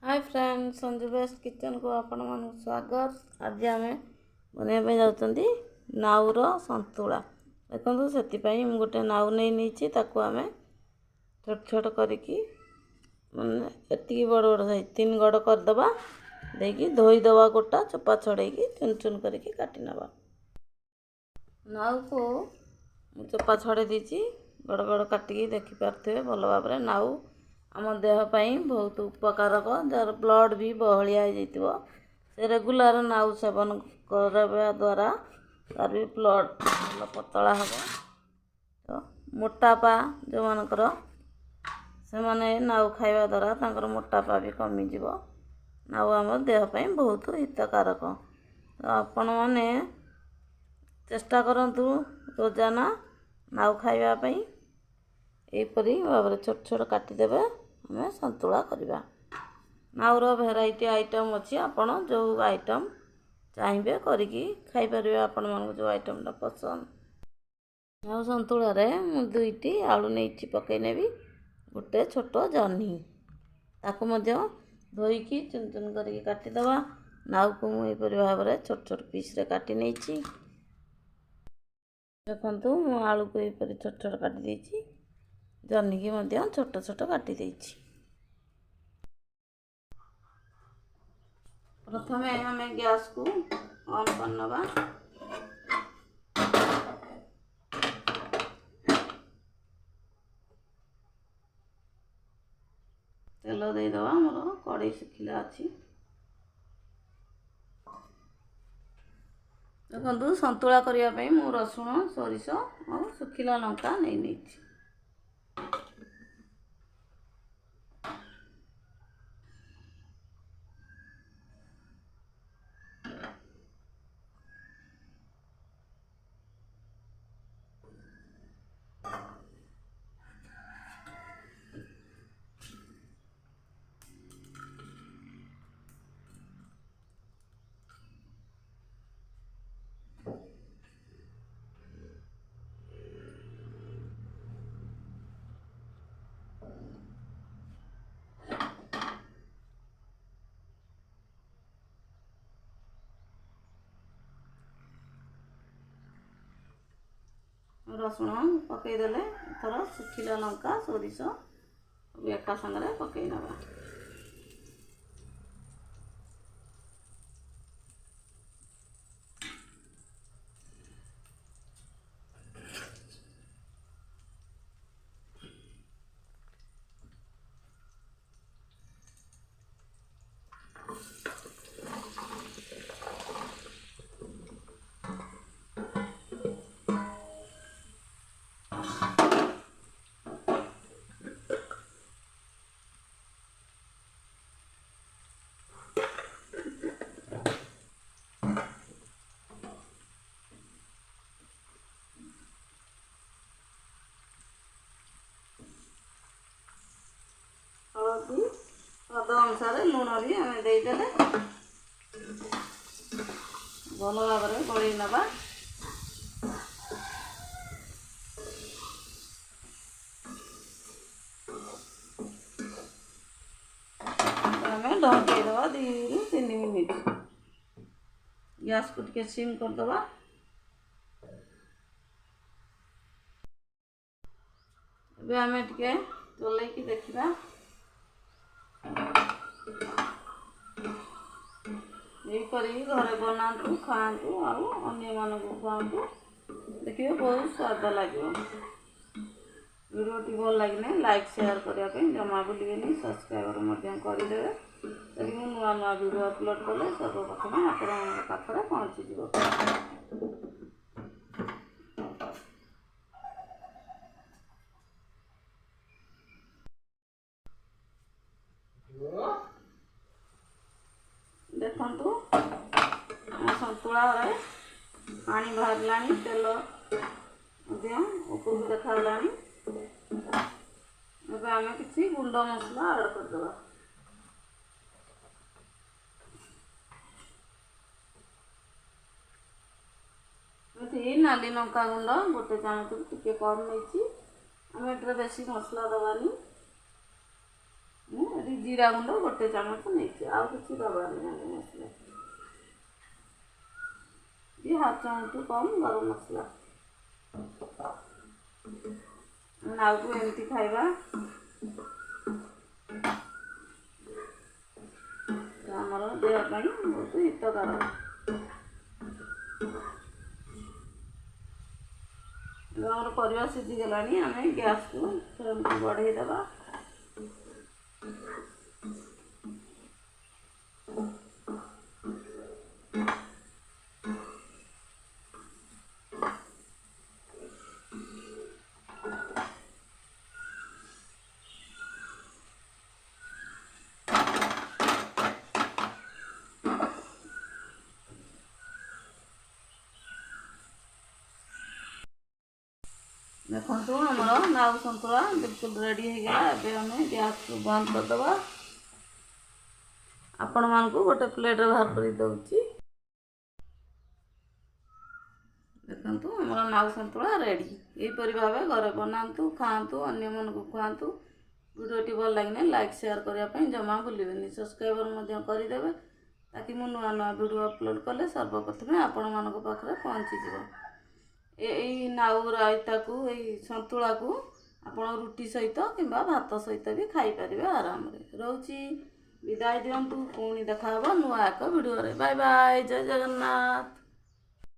Hi friends, Sanju best kitchen को आपण मन स्वागत। आज आम बनवाई जाऊँगी नाउर संतुला। देखो से गोटे नाउ नहीं ताकू आम छोट छोट करके माने बड़ बड़ साइज 3 गड़ करदे देखिए धोईदे गोटा चोपा छड़े चुन चुन करके काटी नवा। नाउ को चोपा छड़े दीची गड़ गड़ काटिकी देखिपारे भल भाव। नाउ आम देहपाई बहुत उपकारक, जार ब्लड भी बहलिया से रेगुलर नाउ सेवन करवा द्वारा तार भी ब्लड भल पतला हम। तो मोटापा जो मानकर से माने नाउ खाइबा द्वारा तांकर मोटापा भी कमिज। नाउ आम देहपाई बहुत हितकारक। तो आपण मैंने चेष्टा करंतु रोजाना नाउ खाइबापी यहपरी भाव छोट छोट काटिदेवे। आम संतुला करवा। नाउर भेराइटी आइटम अच्छी, आपण जो आइटम चाहिए करिकी खाई परिबे। आपण मन जो आइटमटा पसंद। नाउ संतुला रे मु 2टी आलू नहीं पकई नेबी, गोटे छोट जह्नी ताकू मध्य धोईकी चुन चुन करके काटिदवा। नाउ को मु एपरि भाव में छोट छोट पीस रे काटी नहीं। देखंतु मु आलू को एपरि छोट छोट काटी देछि, जह्नी की मध्य छोट छोट काटी देछि। प्रथमे आम गैस को ऑन करनवा। तेल देदवा, मोर कड़ई सुखिला अच्छी। देखो संतुला करने मु रसुण सोरिष और सुखिला लंका नहीं। रसुण पकईदे थोड़ा सुखिला लंका सोरिष एका सागर पकई नवा। हल्दी स्वाद अनुसार लुण भी आम देदे भल भाव में गोल नवा। आम ढंकईदे 2 ରୁ 3 मिनिट। गैस को टिके सिम करदे। ଏବେ ଆମେ ଟିକେ ଚଲେଇକି ଦେଖିବା। यहीपरि घरे बनातु खातु आउ अन्य मानक खुआतु, देखिए बहुत स्वाद लगे। वीडियोटी भल लगे लाइक शेयर करने जमा भूलें। सब्सक्राइबर करदे तभी मुझे नुआ नुआ वीडियो अपलोड कले सर्वप्रथम आप पाखे पहुँचीज। देखंतु संतुला पानी बाहरला, तेल ऊपर देखा आम किसी गुंड मसला ऐड करदे। नाली लंका गुंड गोटे चामच टिके कम नहीं। आम एटे बेसी मसला दबानी, ମୁଁ ଏଠି ଜିରା ଗୁଣ୍ଡ 1 ଚାମଚ ନେଇଛି, ଆଉ କିଛି ଦେବାର ନାହିଁ ମସଲା। ये 1/2 ଚାମଚ कम गरम मसला नाउ को एमती खाइबा आमर देह बहुत हितकार। आम परिवा सीझीगला आम गैस को फ्लेम को बढ़ेदेवा। देखो आमर नाउ संतुला बिल्कुल रेडी हो गला। एबे हमें गैस को बंद करदे। आपण मानकु गोटे प्लेट बाहर कर दउची। देखंतु आमर नाउ संतुला रेडी। एपरि भाबे घरे बनातु खातु अन्य मन को खुआतु। वीडियोटी भल लगे लाइक शेयर करने जमा भूलें। सब्सक्राइबर कर देवे ताकि मु नुआ नुआ वीडियो अपलोड कले सर्वप्रथमे आपण मान पाखे पहुँची जाए। यही नाउ रायता को यही संतुला को आपण रुटी सहित कि भात सहित भी खाई पारे आराम रे। रोची विदाय दिंतु पुणी देखा नुआ एक वीडियो रे। बाय बाय, जय जगन्नाथ।